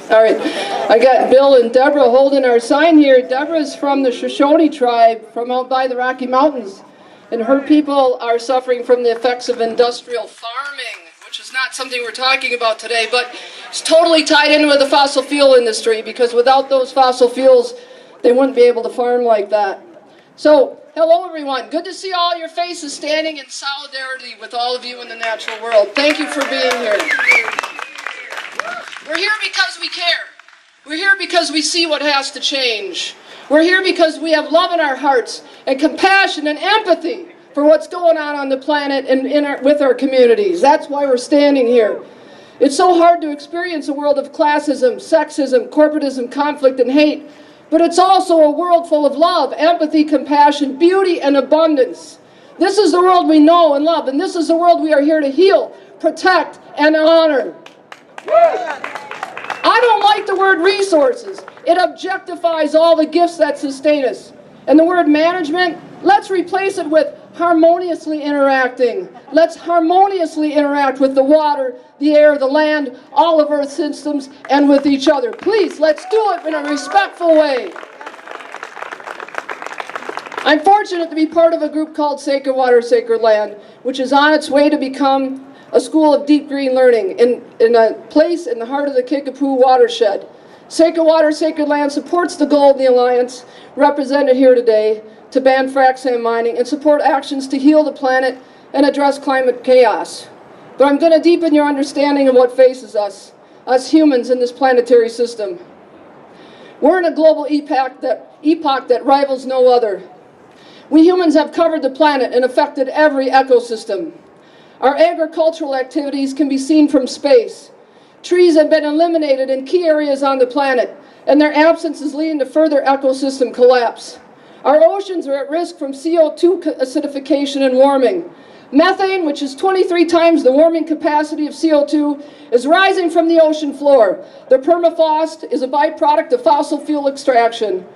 All right, I got Bill and Deborah holding our sign here. Deborah's from the Shoshone tribe from out by the Rocky Mountains, and her people are suffering from the effects of industrial farming, which is not something we're talking about today, but it's totally tied in with the fossil fuel industry, because without those fossil fuels, they wouldn't be able to farm like that. So, hello everyone. Good to see all your faces standing in solidarity with all of you in the natural world. Thank you for being here. We're here because we care. We're here because we see what has to change. We're here because we have love in our hearts and compassion and empathy for what's going on the planet and with our communities. That's why we're standing here. It's so hard to experience a world of classism, sexism, corporatism, conflict, and hate, but it's also a world full of love, empathy, compassion, beauty, and abundance. This is the world we know and love, and this is the world we are here to heal, protect, and honor. I don't like the word resources. It objectifies all the gifts that sustain us. And the word management, let's replace it with harmoniously interacting. Let's harmoniously interact with the water, the air, the land, all of Earth's systems, and with each other. Please, let's do it in a respectful way. I'm fortunate to be part of a group called Sacred Water, Sacred Land, which is on its way to become a school of deep green learning in a place in the heart of the Kickapoo watershed. Sacred Water, Sacred Land supports the goal of the Alliance, represented here today, to ban frac sand mining and support actions to heal the planet and address climate chaos. But I'm going to deepen your understanding of what faces us humans in this planetary system. We're in a global epoch that rivals no other. We humans have covered the planet and affected every ecosystem. Our agricultural activities can be seen from space. Trees have been eliminated in key areas on the planet, and their absence is leading to further ecosystem collapse. Our oceans are at risk from CO2 acidification and warming. Methane, which is 23 times the warming capacity of CO2, is rising from the ocean floor. The permafrost is a byproduct of fossil fuel extraction.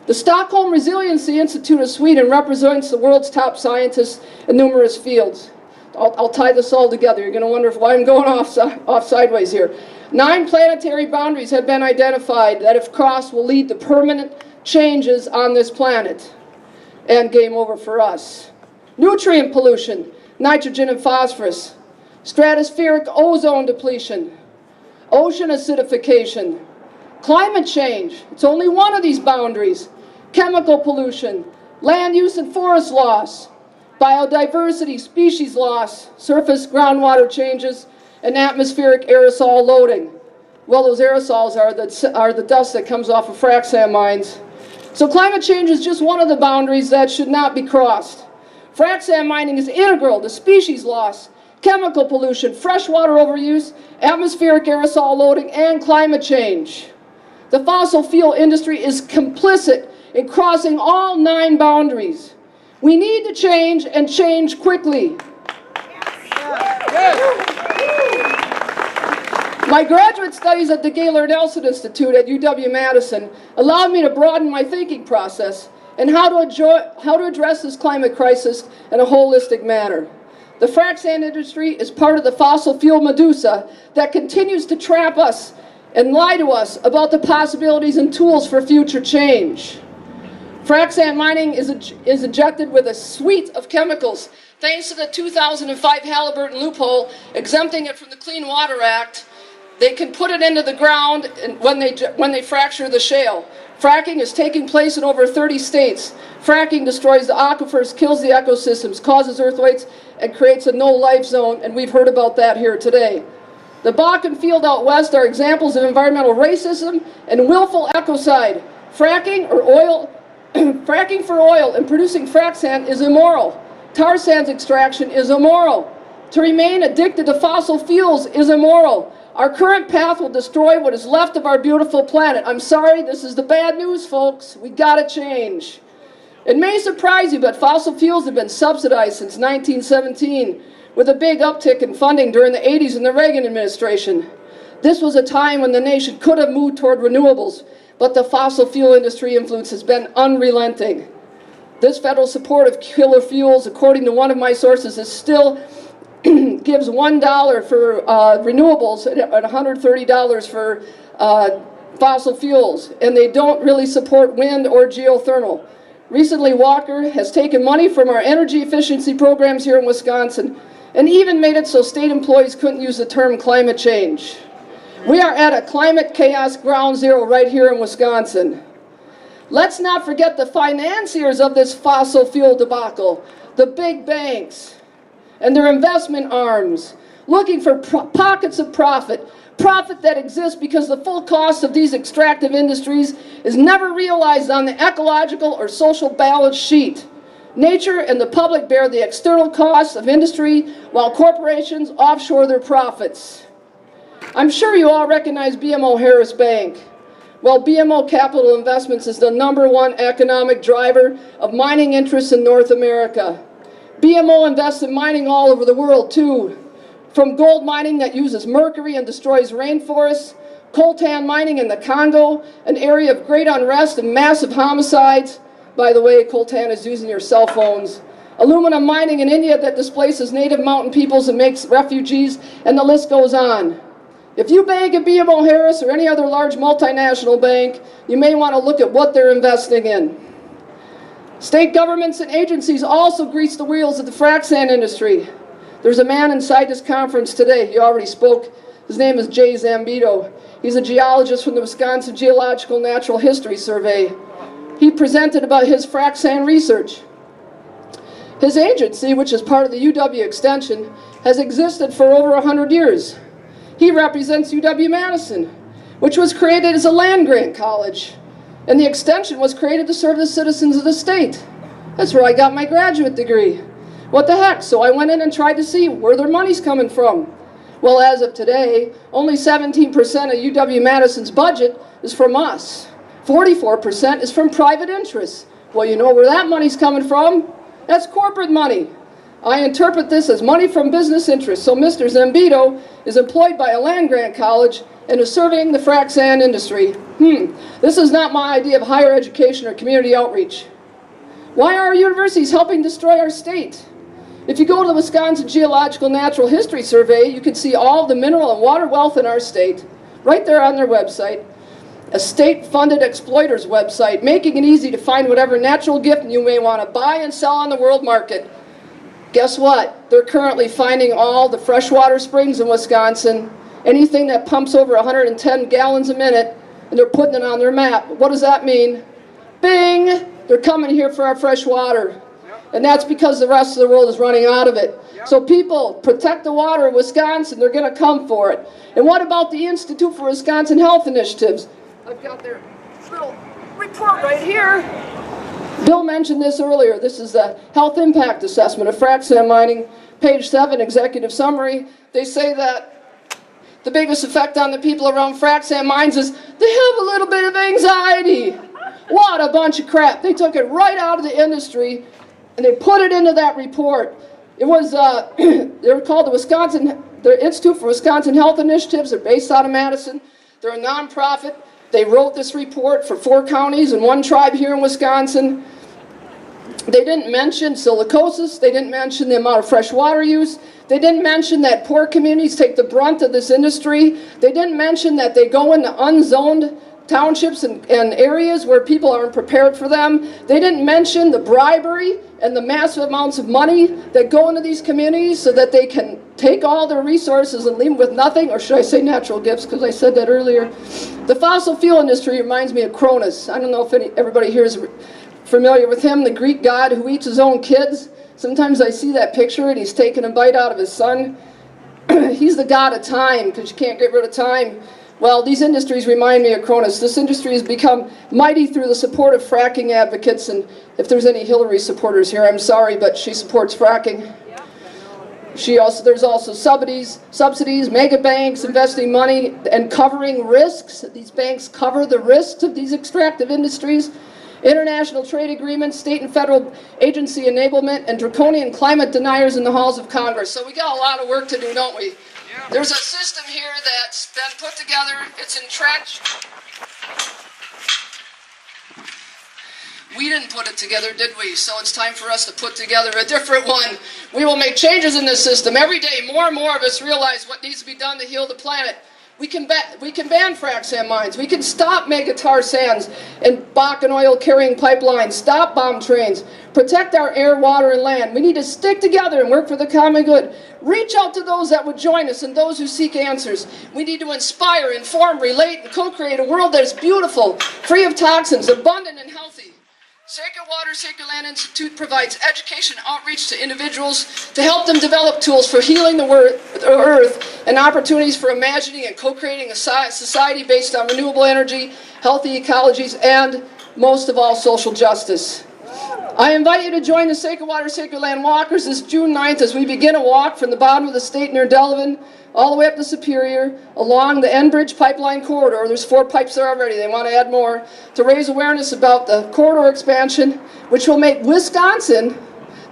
The Stockholm Resiliency Institute of Sweden represents the world's top scientists in numerous fields. I'll tie this all together. You're going to wonder why I'm going off sideways here. 9 planetary boundaries have been identified that, if crossed, will lead to permanent changes on this planet. And game over for us. Nutrient pollution, nitrogen and phosphorus. Stratospheric ozone depletion. Ocean acidification. Climate change, it's only one of these boundaries. Chemical pollution. Land use and forest loss. Biodiversity, species loss, surface groundwater changes, and atmospheric aerosol loading. Well, those aerosols are the dust that comes off of frac sand mines. So climate change is just one of the boundaries that should not be crossed. Frac sand mining is integral to species loss, chemical pollution, freshwater overuse, atmospheric aerosol loading, and climate change. The fossil fuel industry is complicit in crossing all 9 boundaries. We need to change, and change quickly. My graduate studies at the Gaylord Nelson Institute at UW-Madison allowed me to broaden my thinking process and how to address this climate crisis in a holistic manner. The frac sand industry is part of the fossil fuel medusa that continues to trap us and lie to us about the possibilities and tools for future change. Frac sand mining is injected with a suite of chemicals. Thanks to the 2005 Halliburton loophole exempting it from the Clean Water Act, they can put it into the ground when they fracture the shale. Fracking is taking place in over 30 states. Fracking destroys the aquifers, kills the ecosystems, causes earthquakes, and creates a no-life zone, and we've heard about that here today. The Bakken field out west are examples of environmental racism and willful ecocide. Fracking for oil and producing frac sand is immoral. Tar sands extraction is immoral. To remain addicted to fossil fuels is immoral. Our current path will destroy what is left of our beautiful planet. I'm sorry, this is the bad news, folks. We gotta change. It may surprise you, but fossil fuels have been subsidized since 1917, with a big uptick in funding during the 80s in the Reagan administration. This was a time when the nation could have moved toward renewables, but the fossil fuel industry influence has been unrelenting. This federal support of killer fuels, according to one of my sources, is still gives $1 for renewables and $130 for fossil fuels, and they don't really support wind or geothermal. Recently, Walker has taken money from our energy efficiency programs here in Wisconsin and even made it so state employees couldn't use the term climate change. We are at a climate chaos ground zero right here in Wisconsin. Let's not forget the financiers of this fossil fuel debacle, the big banks and their investment arms, looking for pockets of profit that exists because the full cost of these extractive industries is never realized on the ecological or social balance sheet. Nature and the public bear the external costs of industry while corporations offshore their profits. I'm sure you all recognize BMO Harris Bank. Well, BMO Capital Investments is the #1 economic driver of mining interests in North America. BMO invests in mining all over the world too. From gold mining that uses mercury and destroys rainforests, coltan mining in the Congo, an area of great unrest and massive homicides. By the way, coltan is used in your cell phones. Aluminum mining in India that displaces native mountain peoples and makes refugees, and the list goes on. If you bank at BMO Harris or any other large multinational bank, you may want to look at what they're investing in. State governments and agencies also grease the wheels of the frac sand industry. There's a man inside this conference today, he already spoke. His name is Jay Zambito. He's a geologist from the Wisconsin Geological Natural History Survey. He presented about his frac sand research. His agency, which is part of the UW Extension, has existed for over 100 years. He represents UW-Madison, which was created as a land-grant college, and the Extension was created to serve the citizens of the state. That's where I got my graduate degree. What the heck? So I went in and tried to see where their money's coming from. Well, as of today, only 17% of UW-Madison's budget is from us. 44% is from private interests. Well, you know where that money's coming from? That's corporate money. I interpret this as money from business interests. So Mr. Zambito is employed by a land-grant college and is serving the frac sand industry. This is not my idea of higher education or community outreach. Why are our universities helping destroy our state? If you go to the Wisconsin Geological Natural History Survey, you can see all the mineral and water wealth in our state, right there on their website. A state-funded exploiter's website, making it easy to find whatever natural gift you may want to buy and sell on the world market. Guess what? They're currently finding all the freshwater springs in Wisconsin, anything that pumps over 110 gallons a minute, and they're putting it on their map. What does that mean? Bing! They're coming here for our fresh water. And that's because the rest of the world is running out of it. So people, protect the water in Wisconsin, they're going to come for it. And what about the Institute for Wisconsin Health Initiatives? I've got their little report right here. Bill mentioned this earlier. This is the health impact assessment of frac sand mining, page 7, executive summary. They say that the biggest effect on the people around frac sand mines is they have a little bit of anxiety. What a bunch of crap. They took it right out of the industry and they put it into that report. It was, they were called the Institute for Wisconsin Health Initiatives. They're based out of Madison. They're a nonprofit. They wrote this report for 4 counties and 1 tribe here in Wisconsin. They didn't mention silicosis. They didn't mention the amount of fresh water use. They didn't mention that poor communities take the brunt of this industry. They didn't mention that they go into unzoned townships and areas where people aren't prepared for them. They didn't mention the bribery and the massive amounts of money that go into these communities so that they can take all their resources and leave them with nothing, or should I say natural gifts, because I said that earlier. The fossil fuel industry reminds me of Cronus. I don't know if everybody here is familiar with him, the Greek god who eats his own kids. Sometimes I see that picture and he's taking a bite out of his son. He's the god of time, because you can't get rid of time. Well, these industries remind me of Cronus. This industry has become mighty through the support of fracking advocates, and if there's any Hillary supporters here, I'm sorry, but she supports fracking. There's also subsidies, mega banks investing money and covering risks. These banks cover the risks of these extractive industries. International trade agreements, state and federal agency enablement, and draconian climate deniers in the halls of Congress. So we got a lot of work to do, don't we? There's a system here that's been put together. It's entrenched. We didn't put it together, did we? So it's time for us to put together a different one. We will make changes in this system. Every day, more and more of us realize what needs to be done to heal the planet. We can ban frac sand mines. We can stop mega tar sands and Bakken oil carrying pipelines, stop bomb trains, protect our air, water, and land. We need to stick together and work for the common good. Reach out to those that would join us and those who seek answers. We need to inspire, inform, relate, and co-create a world that is beautiful, free of toxins, abundant, and healthy. Sacred Water, Sacred Land Institute provides education and outreach to individuals to help them develop tools for healing the earth and opportunities for imagining and co-creating a society based on renewable energy, healthy ecologies, and most of all, social justice. I invite you to join the Sacred Water, Sacred Land Walkers this June 9th as we begin a walk from the bottom of the state near Delavan all the way up to Superior along the Enbridge pipeline corridor. There's 4 pipes there already. They want to add more to raise awareness about the corridor expansion, which will make Wisconsin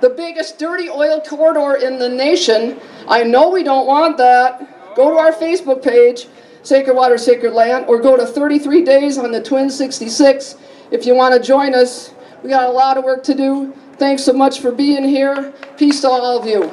the biggest dirty oil corridor in the nation. I know we don't want that. Go to our Facebook page, Sacred Water, Sacred Land, or go to 33 Days on the Twin 66 if you want to join us. We got a lot of work to do. Thanks so much for being here. Peace to all of you.